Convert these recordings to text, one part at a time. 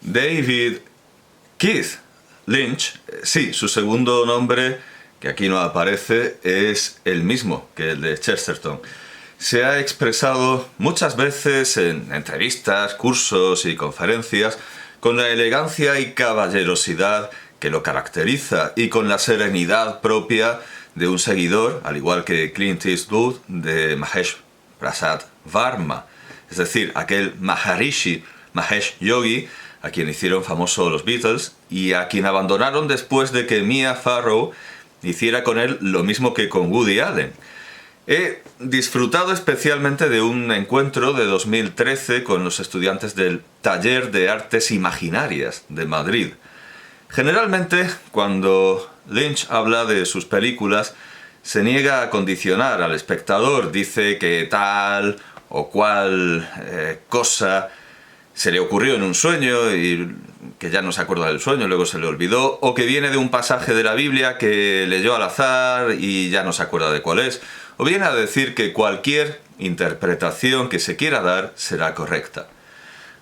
David Keith Lynch, sí, su segundo nombre, que aquí no aparece, es el mismo que el de Chesterton. Se ha expresado muchas veces en entrevistas, cursos y conferencias con la elegancia y caballerosidad que lo caracteriza y con la serenidad propia de un seguidor, al igual que Clint Eastwood, de Mahesh Prasad Varma, es decir, aquel Maharishi Mahesh Yogi, a quien hicieron famoso los Beatles y a quien abandonaron después de que Mia Farrow hiciera con él lo mismo que con Woody Allen. He disfrutado especialmente de un encuentro de 2013 con los estudiantes del Taller de Artes Imaginarias de Madrid. Generalmente, cuando Lynch habla de sus películas, se niega a condicionar al espectador, dice que tal o cual cosa se le ocurrió en un sueño y que ya no se acuerda del sueño, luego se le olvidó, o que viene de un pasaje de la Biblia que leyó al azar y ya no se acuerda de cuál es, o viene a decir que cualquier interpretación que se quiera dar será correcta.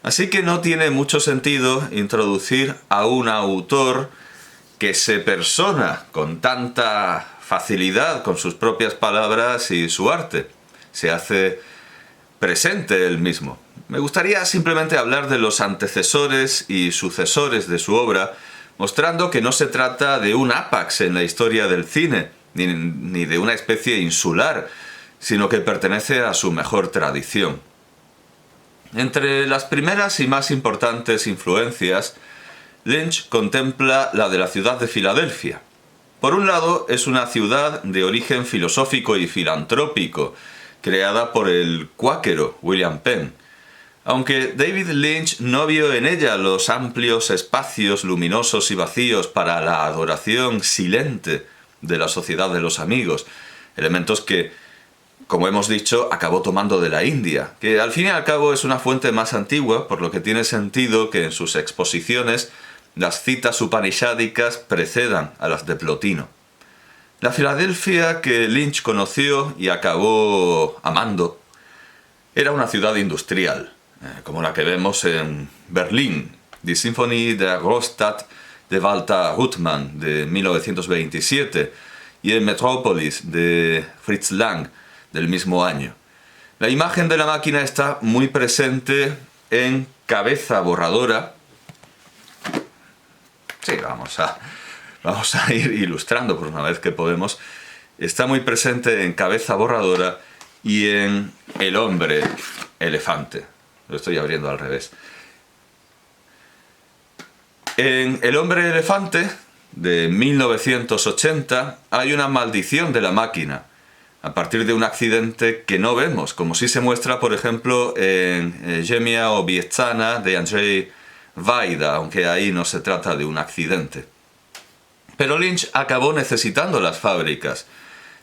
Así que no tiene mucho sentido introducir a un autor que se persona con tanta facilidad con sus propias palabras y su arte. Se hace presente él mismo. Me gustaría simplemente hablar de los antecesores y sucesores de su obra, mostrando que no se trata de un ápax en la historia del cine, ni de una especie insular, sino que pertenece a su mejor tradición. Entre las primeras y más importantes influencias, Lynch contempla la de la ciudad de Filadelfia. Por un lado, es una ciudad de origen filosófico y filantrópico, creada por el cuáquero William Penn. Aunque David Lynch no vio en ella los amplios espacios luminosos y vacíos para la adoración silente de la sociedad de los amigos, elementos que, como hemos dicho, acabó tomando de la India, que al fin y al cabo es una fuente más antigua, por lo que tiene sentido que en sus exposiciones las citas upanishádicas precedan a las de Plotino. La Filadelfia que Lynch conoció y acabó amando era una ciudad industrial, como la que vemos en Berlín, Die Symphonie der Großstadt de Walter Ruttmann de 1927 y en Metrópolis de Fritz Lang del mismo año. La imagen de la máquina está muy presente en Cabeza Borradora. Sí, vamos a ir ilustrando por una vez que podemos. Está muy presente en Cabeza Borradora y en El Hombre Elefante. Lo estoy abriendo al revés. En El Hombre Elefante, de 1980, hay una maldición de la máquina, a partir de un accidente que no vemos, como sí se muestra, por ejemplo, en Ziemia Obiecana de Andrzej Wajda, aunque ahí no se trata de un accidente. Pero Lynch acabó necesitando las fábricas.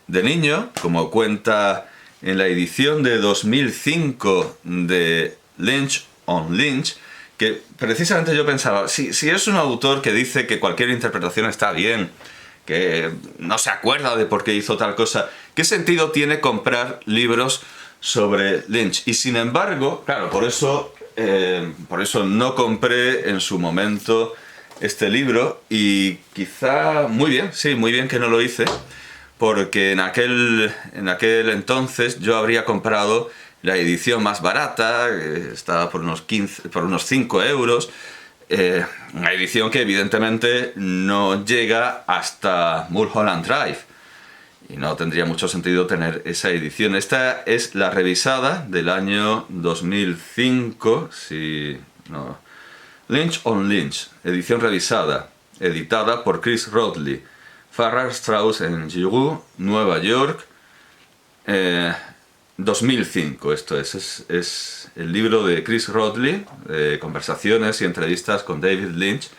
De niño, como cuenta en la edición de 2005 de Lynch on Lynch, que precisamente yo pensaba, si es un autor que dice que cualquier interpretación está bien, que no se acuerda de por qué hizo tal cosa, ¿qué sentido tiene comprar libros sobre Lynch? Y sin embargo, claro, por eso no compré en su momento este libro, y quizá muy bien que no lo hice, porque en aquel entonces yo habría comprado la edición más barata, estaba por unos 5 euros, una edición que evidentemente no llega hasta Mulholland Drive, y no tendría mucho sentido tener esa edición. Esta es la revisada del año 2005, Lynch on Lynch, edición revisada, editada por Chris Rodley, Farrar Straus en Giroux, Nueva York, 2005. Esto es el libro de Chris Rodley, conversaciones y entrevistas con David Lynch,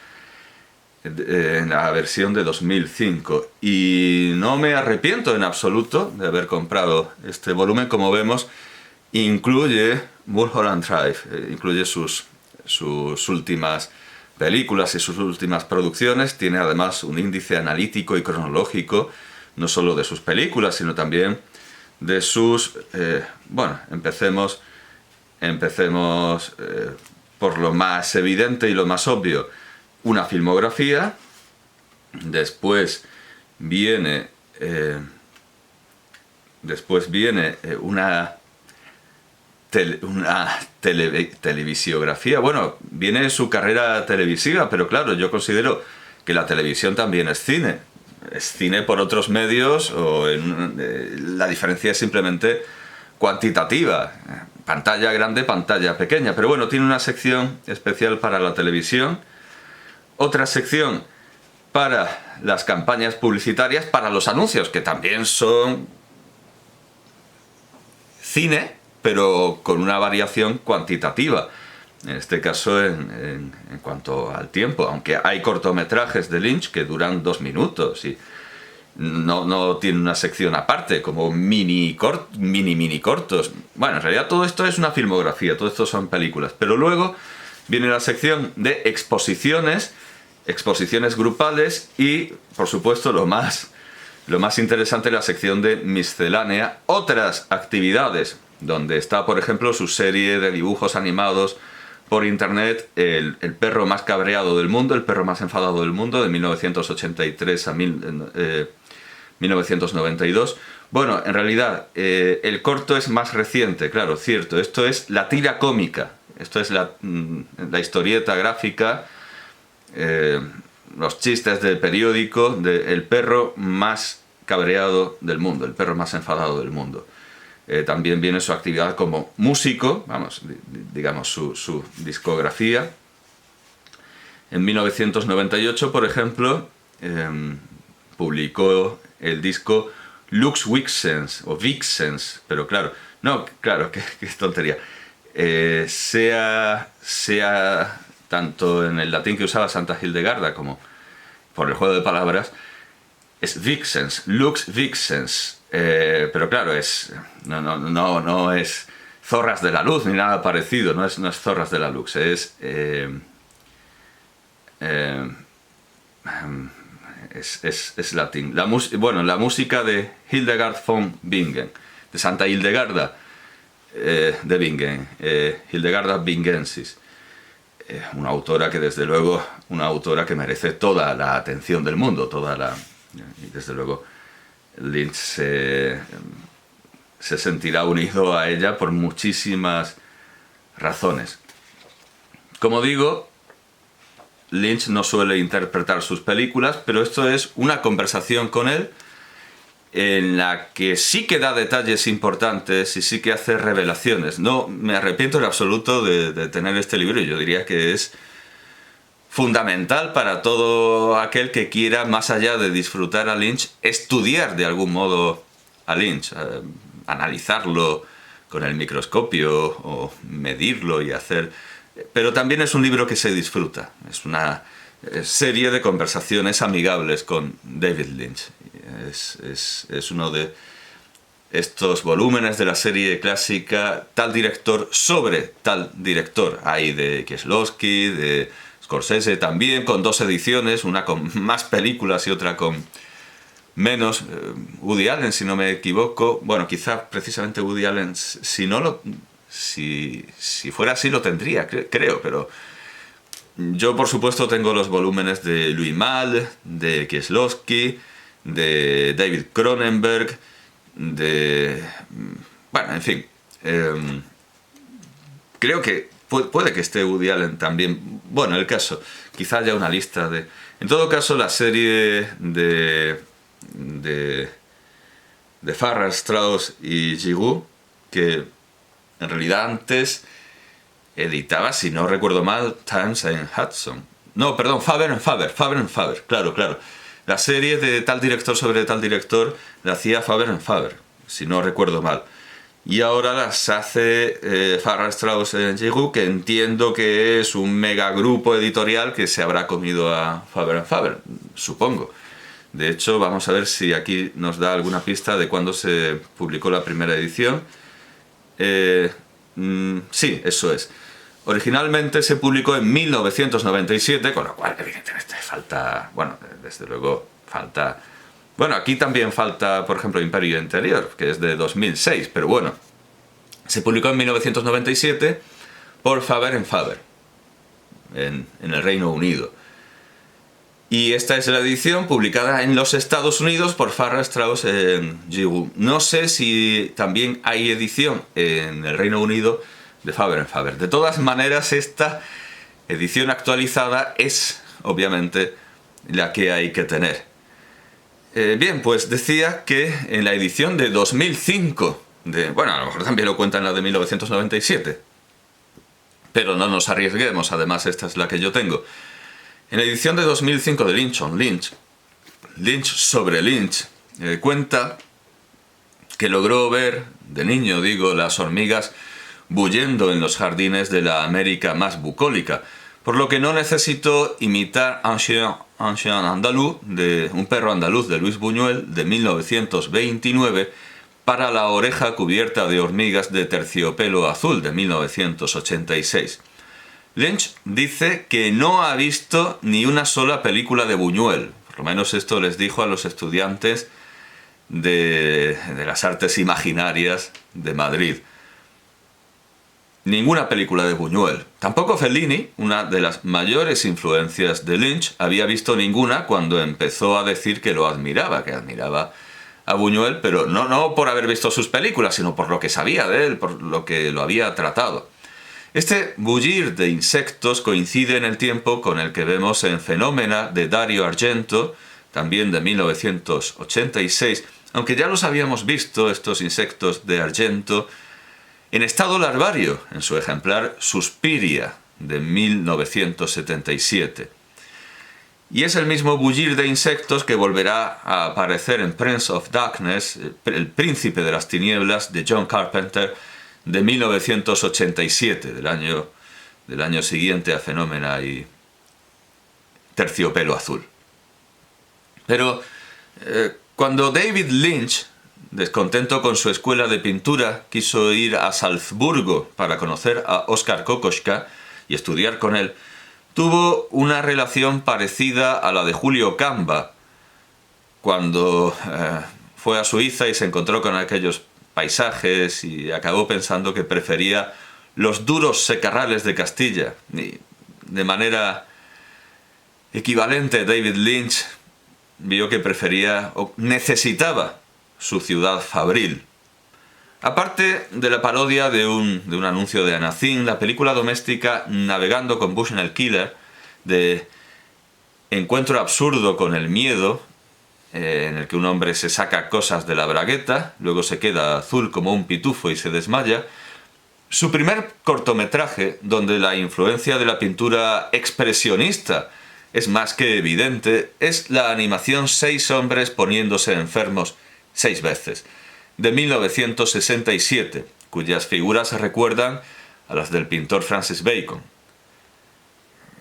en la versión de 2005. Y no me arrepiento en absoluto de haber comprado este volumen. Como vemos, incluye Mulholland Drive, incluye sus últimas películas y sus últimas producciones. Tiene además un índice analítico y cronológico, no solo de sus películas, sino también de sus... empecemos por lo más evidente y lo más obvio, una filmografía. Después viene una televisiografía. Bueno, viene su carrera televisiva, pero claro, yo considero que la televisión también es cine. Es cine por otros medios, la diferencia es simplemente cuantitativa. Pantalla grande, pantalla pequeña. Pero bueno, tiene una sección especial para la televisión, otra sección para las campañas publicitarias, para los anuncios, que también son cine, pero con una variación cuantitativa. En este caso, en cuanto al tiempo, aunque hay cortometrajes de Lynch que duran 2 minutos y no tiene una sección aparte, como mini cortos. Bueno, en realidad todo esto es una filmografía, todo esto son películas. Pero luego viene la sección de exposiciones grupales y, por supuesto, lo más interesante, la sección de miscelánea, otras actividades, donde está, por ejemplo, su serie de dibujos animados por internet, el perro más cabreado del mundo, el perro más enfadado del mundo, de 1983 a 1992. Bueno, en realidad, el corto es más reciente, claro, cierto. Esto es la tira cómica, esto es la historieta gráfica, los chistes del periódico del perro más cabreado del mundo, el perro más enfadado del mundo. También viene su actividad como músico, digamos su discografía. En 1998, por ejemplo, publicó el disco Lux Vixens, o Vixens, pero claro, qué tontería. Sea tanto en el latín que usaba Santa Hildegarda como por el juego de palabras, es Vixens, Lux Vixens. Pero claro, no es Zorras de la Luz ni nada parecido, no es Zorras de la Luz, es latín. La música de Hildegard von Bingen, de Santa Hildegarda de Bingen, Hildegarda Bingensis, una autora que desde luego, merece toda la atención del mundo, y desde luego Lynch se sentirá unido a ella por muchísimas razones. Como digo, Lynch no suele interpretar sus películas, pero esto es una conversación con él en la que sí que da detalles importantes y sí que hace revelaciones. No me arrepiento en absoluto de tener este libro, y yo diría que es fundamental para todo aquel que quiera, más allá de disfrutar a Lynch, estudiar de algún modo a Lynch, analizarlo con el microscopio o medirlo y hacer... Pero también es un libro que se disfruta, es una serie de conversaciones amigables con David Lynch. Es uno de estos volúmenes de la serie clásica, tal director sobre tal director. Hay de Kieslowski, de Scorsese también, con 2 ediciones, una con más películas y otra con menos. Woody Allen, si no me equivoco. Bueno, quizá precisamente Woody Allen, si fuera así lo tendría, creo, pero yo por supuesto tengo los volúmenes de Louis Malle, de Kieslowski, de David Cronenberg, bueno, en fin, creo que puede que esté Woody Allen también. Bueno, el caso, quizá haya una lista de... En todo caso, la serie de Farrar, Straus y Giroux, que en realidad antes editaba, si no recuerdo mal, Times and Hudson. No, perdón, Faber and Faber, claro. La serie de tal director sobre tal director la hacía Faber and Faber, si no recuerdo mal. Y ahora las hace Farrar, Straus y Giroux, que entiendo que es un megagrupo editorial que se habrá comido a Faber and Faber, supongo. De hecho, vamos a ver si aquí nos da alguna pista de cuándo se publicó la primera edición. Sí, eso es. Originalmente se publicó en 1997, con lo cual evidentemente falta... Bueno, desde luego falta... Bueno, aquí también falta, por ejemplo, Imperio Interior, que es de 2006, pero bueno. Se publicó en 1997 por Faber and Faber. en el Reino Unido. Y esta es la edición publicada en los Estados Unidos por Farrar, Straus en Giroux. No sé si también hay edición en el Reino Unido de Faber Faber. De todas maneras, esta edición actualizada es, obviamente, la que hay que tener. Bien, pues decía que en la edición de 2005, bueno, a lo mejor también lo cuenta en la de 1997, pero no nos arriesguemos, además esta es la que yo tengo. En la edición de 2005 de Lynch on Lynch, Lynch sobre Lynch, cuenta que logró ver, de niño digo, las hormigas bullendo en los jardines de la América más bucólica, por lo que no necesitó imitar un chien andaluz, un perro andaluz de Luis Buñuel de 1929, para La oreja cubierta de hormigas de terciopelo azul de 1986. Lynch dice que no ha visto ni una sola película de Buñuel, por lo menos esto les dijo a los estudiantes de las artes imaginarias de Madrid. Ninguna película de Buñuel. Tampoco Fellini, una de las mayores influencias de Lynch, había visto ninguna cuando empezó a decir que lo admiraba, que admiraba a Buñuel, pero no por haber visto sus películas, sino por lo que sabía de él, por lo que lo había tratado. Este bullir de insectos coincide en el tiempo con el que vemos en Fenómena de Dario Argento, también de 1986, aunque ya los habíamos visto, estos insectos de Argento, en estado larvario, en su ejemplar Suspiria, de 1977. Y es el mismo bullir de insectos que volverá a aparecer en Prince of Darkness, El Príncipe de las Tinieblas, de John Carpenter, de 1987, del año siguiente a Fenómena y Terciopelo Azul. Pero cuando David Lynch, descontento con su escuela de pintura, quiso ir a Salzburgo para conocer a Oskar Kokoschka y estudiar con él, tuvo una relación parecida a la de Julio Camba, cuando fue a Suiza y se encontró con aquellos paisajes y acabó pensando que prefería los duros secarrales de Castilla. Y de manera equivalente, David Lynch vio que prefería o necesitaba su ciudad fabril. Aparte de la parodia de un anuncio de Anacin, la película doméstica Navegando con Bushnell Killer, de encuentro absurdo con el miedo, en el que un hombre se saca cosas de la bragueta, luego se queda azul como un pitufo y se desmaya. Su primer cortometraje, donde la influencia de la pintura expresionista es más que evidente, es la animación 6 hombres poniéndose enfermos 6 veces, de 1967, cuyas figuras recuerdan a las del pintor Francis Bacon,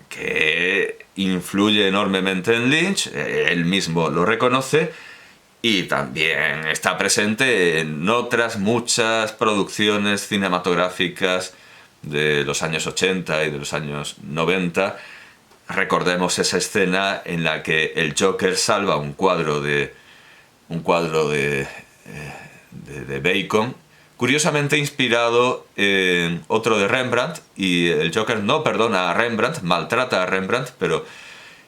que influye enormemente en Lynch, él mismo lo reconoce, y también está presente en otras muchas producciones cinematográficas de los años 80 y de los años 90. Recordemos esa escena en la que el Joker salva un cuadro de Bacon, curiosamente inspirado en otro de Rembrandt, y el Joker no perdona a Rembrandt, maltrata a Rembrandt, pero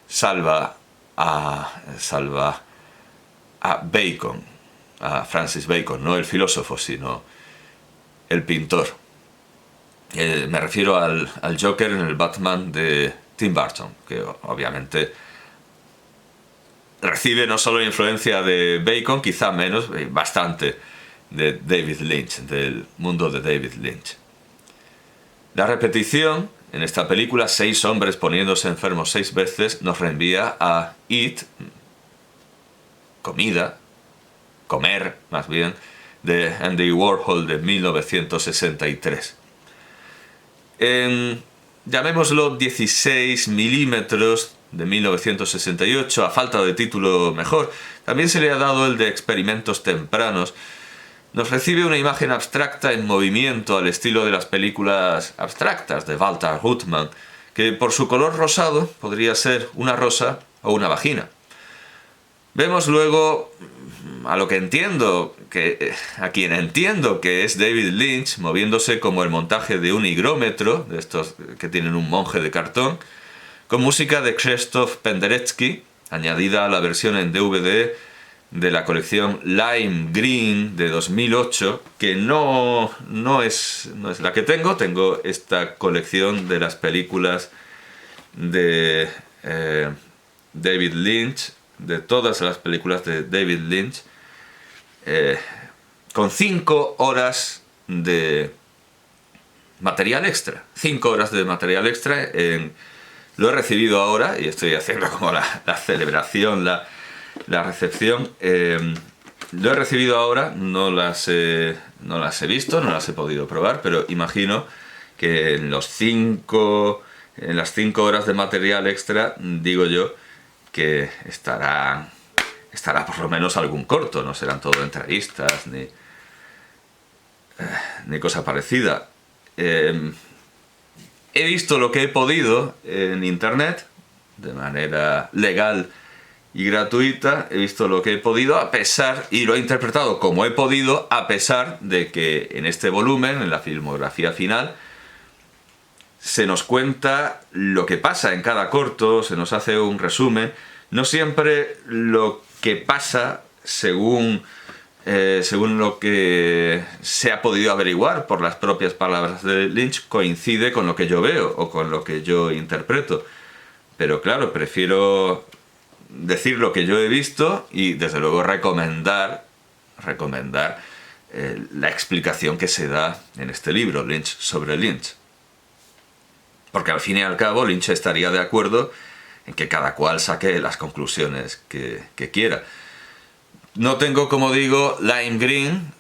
salva a Bacon, a Francis Bacon, no el filósofo, sino el pintor. Me refiero al Joker en el Batman de Tim Burton, que obviamente recibe no solo influencia de Bacon, quizá menos, bastante, de David Lynch, del mundo de David Lynch. La repetición en esta película, 6 hombres poniéndose enfermos 6 veces, nos reenvía a Eat, comer más bien, de Andy Warhol de 1963. En, llamémoslo 16 milímetros de 1968, a falta de título mejor, también se le ha dado el de Experimentos Tempranos. Nos recibe una imagen abstracta en movimiento al estilo de las películas abstractas de Walter Ruttmann, que por su color rosado podría ser una rosa o una vagina. Vemos luego a lo que entiendo, a quien entiendo que es David Lynch, moviéndose como el montaje de un higrómetro, de estos que tienen un monje de cartón, con música de Krzysztof Penderecki, añadida a la versión en DVD de la colección Lime Green de 2008, que no es la que tengo esta colección de las películas de David Lynch, de todas las películas de David Lynch, con 5 horas de material extra. 5 horas de material extra. Lo he recibido ahora y estoy haciendo como la celebración, la recepción. Lo he recibido ahora, no las he visto, no las he podido probar, pero imagino que en las 5 horas de material extra, digo yo, que estará por lo menos algún corto, no serán todo entrevistas ni cosa parecida. He visto lo que he podido en internet, de manera legal y gratuita, he visto lo que he podido y lo he interpretado como he podido, a pesar de que en este volumen, en la filmografía final, se nos cuenta lo que pasa en cada corto, se nos hace un resumen, no siempre lo que pasa según lo que se ha podido averiguar por las propias palabras de Lynch, coincide con lo que yo veo o con lo que yo interpreto. Pero claro, prefiero decir lo que yo he visto y desde luego recomendar la explicación que se da en este libro, Lynch sobre Lynch. Porque al fin y al cabo Lynch estaría de acuerdo en que cada cual saque las conclusiones que quiera. No tengo, como digo, Lime Green,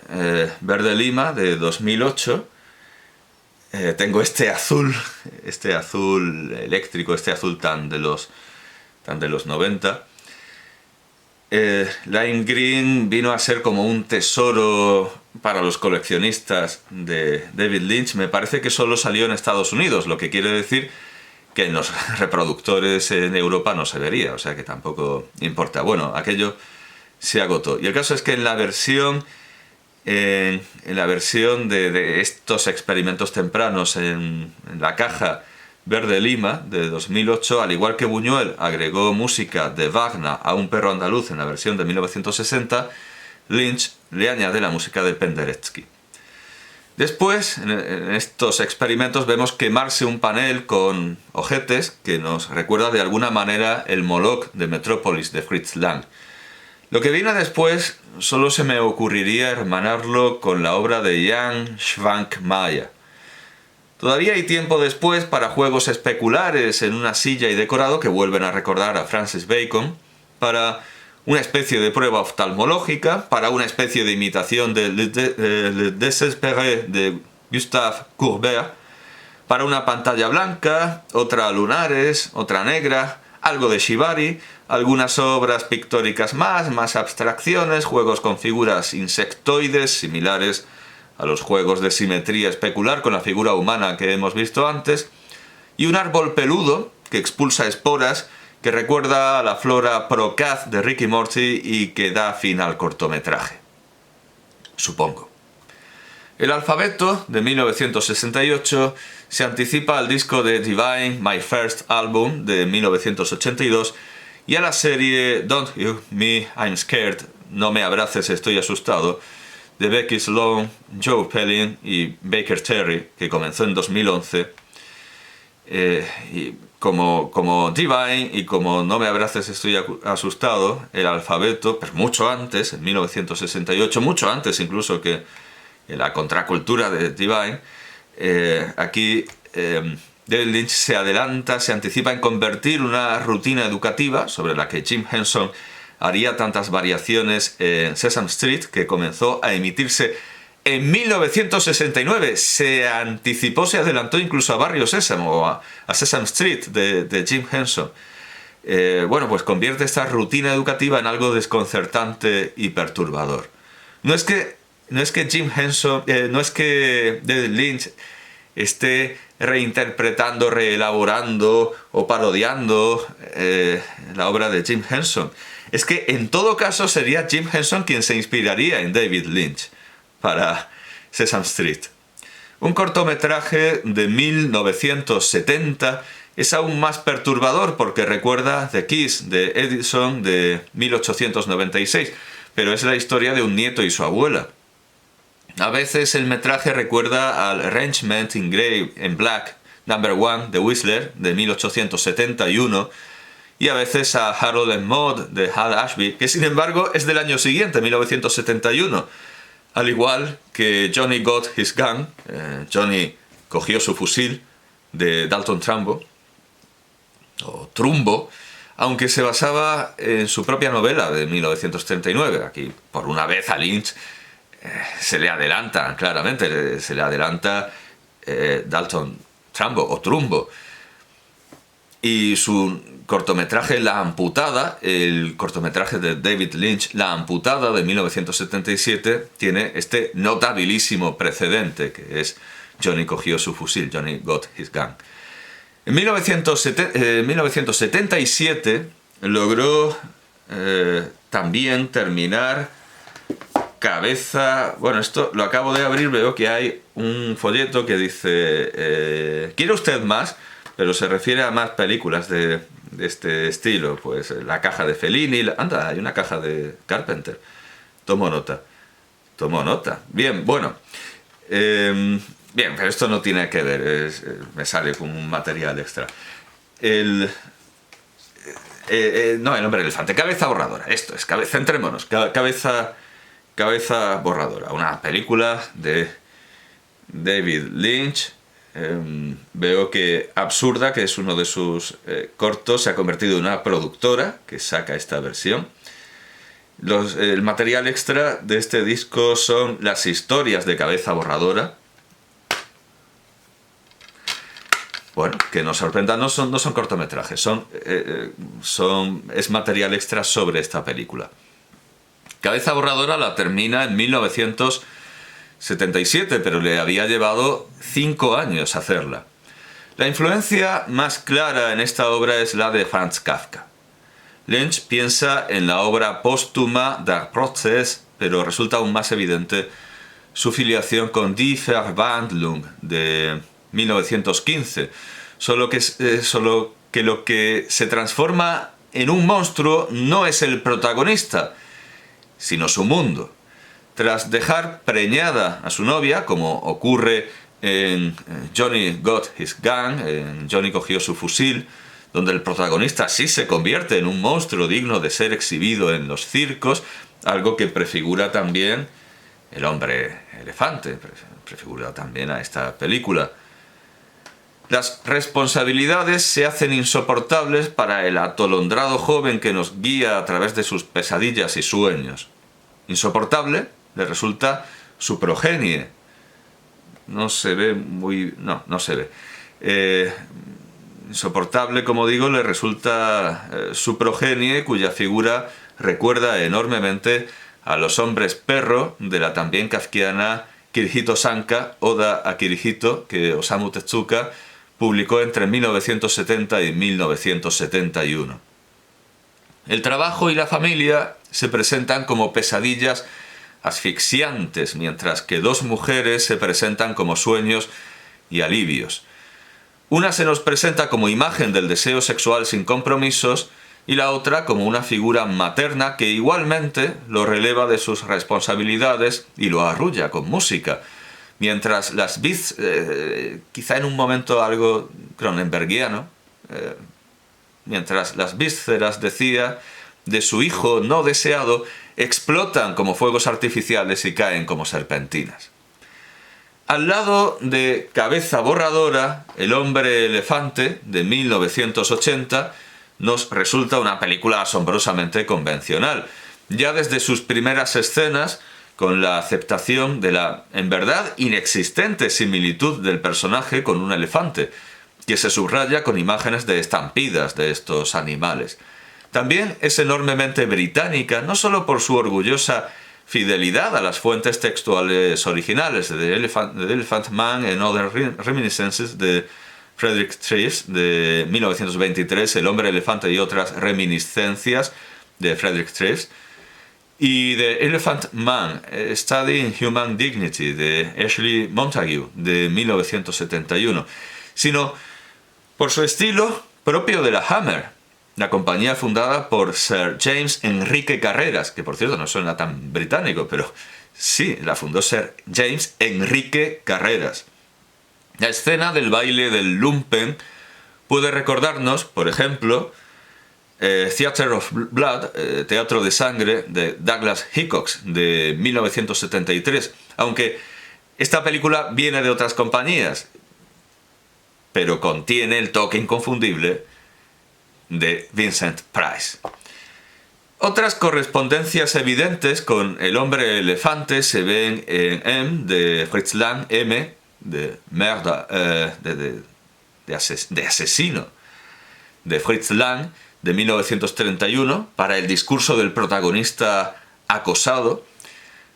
verde lima, de 2008. Tengo este azul eléctrico, este azul tan de los 90. Lime Green vino a ser como un tesoro para los coleccionistas de David Lynch. Me parece que solo salió en Estados Unidos, lo que quiere decir que en los reproductores en Europa no se vería, o sea que tampoco importa. Bueno, aquello se agotó. Y el caso es que en la versión de estos experimentos tempranos en la caja verde lima de 2008, al igual que Buñuel agregó música de Wagner a Un perro andaluz en la versión de 1960, Lynch le añade la música de Penderecki. Después, en estos experimentos, vemos quemarse un panel con ojetes que nos recuerda de alguna manera el Moloch de Metrópolis de Fritz Lang. Lo que viene después solo se me ocurriría hermanarlo con la obra de Jan Schwankmajer. Todavía hay tiempo después para juegos especulares en una silla y decorado que vuelven a recordar a Francis Bacon, para una especie de prueba oftalmológica, para una especie de imitación de Le Désespéré de Gustave Courbet, para una pantalla blanca, otra lunares, otra negra, algo de shibari, algunas obras pictóricas más abstracciones, juegos con figuras insectoides similares a los juegos de simetría especular con la figura humana que hemos visto antes, y un árbol peludo que expulsa esporas que recuerda a la flora Procaz de Rick y Morty y que da fin al cortometraje. Supongo. El alfabeto, de 1968, se anticipa al disco de Divine, My First Album, de 1982, y a la serie Don't Hug Me, I'm Scared, No me abraces, estoy asustado, de Becky Sloan, Joe Pellin y Baker Terry, que comenzó en 2011, y como Divine y como No me abraces, estoy asustado, el alfabeto, pero mucho antes, en 1968, mucho antes incluso que la contracultura de Divine, aquí David Lynch se adelanta, se anticipa en convertir una rutina educativa sobre la que Jim Henson haría tantas variaciones en Sesame Street, que comenzó a emitirse en 1969. Se anticipó, se adelantó incluso a Barrio Sésamo o a Sesame Street de Jim Henson. Bueno, pues convierte esta rutina educativa en algo desconcertante y perturbador. No es que Jim Henson, no es que David Lynch esté reinterpretando, reelaborando o parodiando la obra de Jim Henson. es que en todo caso sería Jim Henson quien se inspiraría en David Lynch para Sesame Street. Un cortometraje de 1970 es aún más perturbador porque recuerda The Kiss de Edison de 1896, pero es la historia de un nieto y su abuela. A veces el metraje recuerda al Arrangement in Grey and Black No. 1 de Whistler de 1871 y a veces a Harold and Maude de Hal Ashby, que sin embargo es del año siguiente, 1971. Al igual que Johnny Got His Gun, Johnny cogió su fusil, de Dalton Trumbo, o Trumbo, aunque se basaba en su propia novela de 1939. Aquí, por una vez, a Lynch se le adelanta, claramente, se le adelanta Dalton Trumbo o Trumbo. Y su cortometraje La Amputada, el cortometraje de David Lynch, La Amputada, de 1977, tiene este notabilísimo precedente, que es Johnny cogió su fusil, Johnny got his gun. En 1977 logró también terminar Cabeza... Bueno, esto lo acabo de abrir, veo que hay un folleto que dice ¿quiere usted más? Pero se refiere a más películas de este estilo, pues la caja de Fellini, anda, hay una caja de Carpenter. Tomo nota. Bien, bueno. Bien, pero esto no tiene que ver, me sale con un material extra. El hombre elefante, Cabeza borradora, esto es, centrémonos, cabeza borradora, una película de David Lynch. Veo que Absurda, que es uno de sus cortos, se ha convertido en una productora que saca esta versión. El material extra de este disco son las historias de Cabeza borradora. Bueno, que nos sorprenda, no son cortometrajes, es material extra sobre esta película. Cabeza borradora la termina en 1977, pero le había llevado 5 años hacerla. La influencia más clara en esta obra es la de Franz Kafka. Lynch piensa en la obra póstuma Der Prozess, pero resulta aún más evidente su filiación con Die Verwandlung de 1915, solo que lo que se transforma en un monstruo no es el protagonista, sino su mundo. Tras dejar preñada a su novia, como ocurre en Johnny Got His Gun, en Johnny cogió su fusil, donde el protagonista sí se convierte en un monstruo digno de ser exhibido en los circos, algo que prefigura también El hombre elefante, prefigura también a esta película. Las responsabilidades se hacen insoportables para el atolondrado joven que nos guía a través de sus pesadillas y sueños. Insoportable le resulta su progenie. No se ve. Insoportable, como digo, le resulta su progenie, cuya figura recuerda enormemente a los hombres perro de la también kafkiana Kirihito Sanka, Oda a Kirihito, que Osamu Tezuka publicó entre 1970 y 1971. El trabajo y la familia se presentan como pesadillas asfixiantes, mientras que dos mujeres se presentan como sueños y alivios. Una se nos presenta como imagen del deseo sexual sin compromisos y la otra como una figura materna que igualmente lo releva de sus responsabilidades y lo arrulla con música. Mientras las quizá en un momento algo cronenbergiano, mientras las vísceras, decía, de su hijo no deseado explotan como fuegos artificiales y caen como serpentinas. Al lado de Cabeza borradora, El hombre elefante, de 1980, nos resulta una película asombrosamente convencional, ya desde sus primeras escenas, con la aceptación de la, en verdad, inexistente similitud del personaje con un elefante, que se subraya con imágenes de estampidas de estos animales. También es enormemente británica, no solo por su orgullosa fidelidad a las fuentes textuales originales de The Elephant Man and Other Reminiscences de Frederick Treves de 1923, El hombre elefante y otras reminiscencias de Frederick Treves, y The Elephant Man, Studying Human Dignity, de Ashley Montagu, de 1971, sino por su estilo propio de la Hammer, la compañía fundada por Sir James Enrique Carreras, que por cierto no suena tan británico, pero sí, la fundó Sir James Enrique Carreras. La escena del baile del lumpen puede recordarnos, por ejemplo, Theatre of Blood, Teatro de Sangre, de Douglas Hickox, de 1973, aunque esta película viene de otras compañías, pero contiene el toque inconfundible de Vincent Price. Otras correspondencias evidentes con El hombre elefante se ven en M, de Fritz Lang, M, de Merde, de asesino, de Fritz Lang, de 1931, para el discurso del protagonista acosado,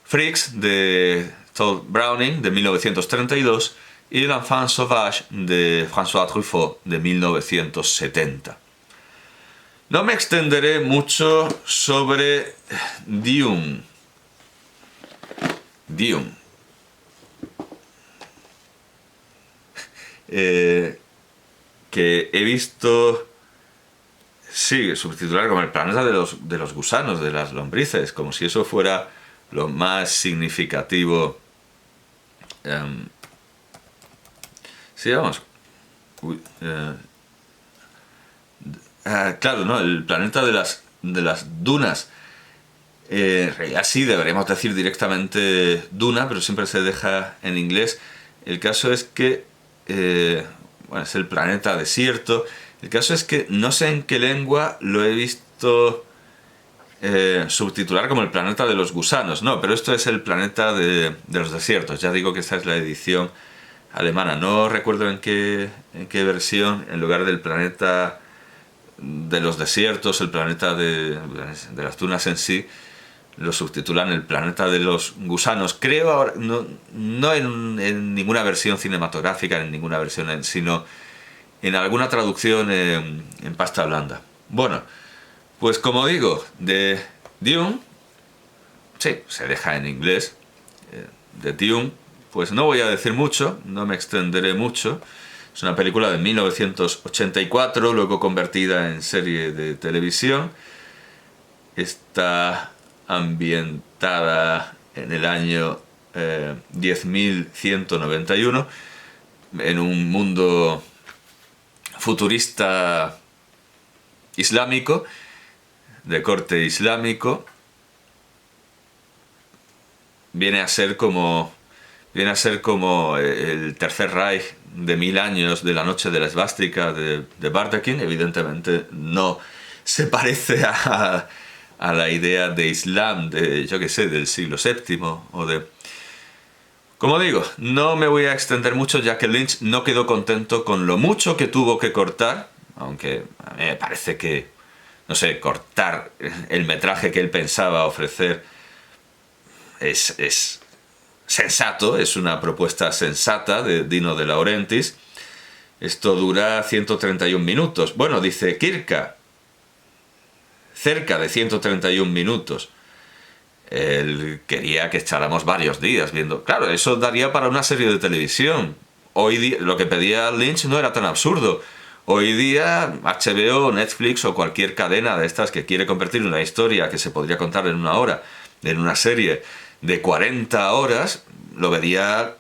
Freaks, de Todd Browning, de 1932, y L'Enfant Sauvage, de François Truffaut, de 1970. No me extenderé mucho sobre Dune. Que he visto, sí, subtitular como El planeta de los gusanos, de las lombrices, como si eso fuera lo más significativo. Sí, vamos. Claro, ¿no? El planeta de las dunas. Así deberíamos decir directamente duna, pero siempre se deja en inglés. El caso es que bueno, es el planeta desierto. El caso es que no sé en qué lengua lo he visto subtitular como El planeta de los gusanos. No, pero esto es el planeta de los desiertos. Ya digo que esta es la edición alemana. No recuerdo en qué versión, en lugar del planeta de los desiertos, el planeta de las dunas en sí, lo subtitulan El planeta de los gusanos. Creo ahora, no en ninguna versión cinematográfica, en ninguna versión, sino en alguna traducción en pasta blanda. Bueno, pues como digo, de Dune, sí, se deja en inglés. De Dune, pues no voy a decir mucho, no me extenderé mucho. Es una película de 1984, luego convertida en serie de televisión. Está ambientada en el año 10.191, en un mundo futurista islámico, de corte islámico. Viene a ser como el Tercer Reich de 1000 años de la noche de la esvástica de Bartekin. Evidentemente no se parece a la idea de Islam de, yo qué sé, del siglo VII o de... Como digo, no me voy a extender mucho, ya que Lynch no quedó contento con lo mucho que tuvo que cortar, aunque a mí me parece que, no sé, cortar el metraje que él pensaba ofrecer es sensato, es una propuesta sensata de Dino De Laurentiis. Esto dura 131 minutos. Bueno, dice Kirka, cerca de 131 minutos. Él quería que echáramos varios días viendo. Claro, eso daría para una serie de televisión. Hoy día, lo que pedía Lynch no era tan absurdo. Hoy día, HBO, Netflix o cualquier cadena de estas que quiere convertir una historia que se podría contar en una hora, en una serie de 40 horas, lo vería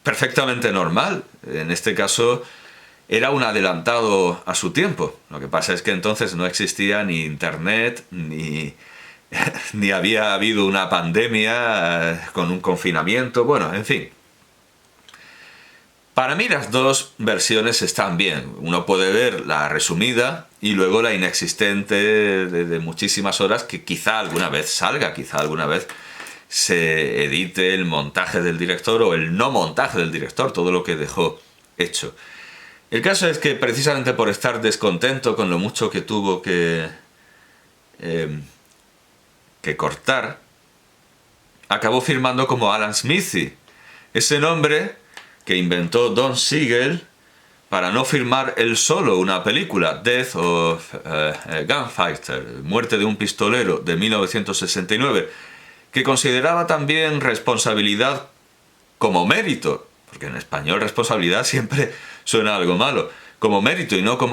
perfectamente normal. En este caso, era un adelantado a su tiempo. Lo que pasa es que entonces no existía ni internet, ni había habido una pandemia con un confinamiento. Bueno, en fin. Para mí las dos versiones están bien. Uno puede ver la resumida y luego la inexistente de muchísimas horas, que quizá alguna vez salga, quizá alguna vez se edite el montaje del director o el no montaje del director, todo lo que dejó hecho. El caso es que precisamente por estar descontento con lo mucho que tuvo que cortar, acabó firmando como Alan Smithy, ese nombre que inventó Don Siegel para no firmar él solo una película, Death of a Gunfighter, Muerte de un pistolero, de 1969, que consideraba también responsabilidad como mérito, porque en español responsabilidad siempre suena algo malo, como mérito y no como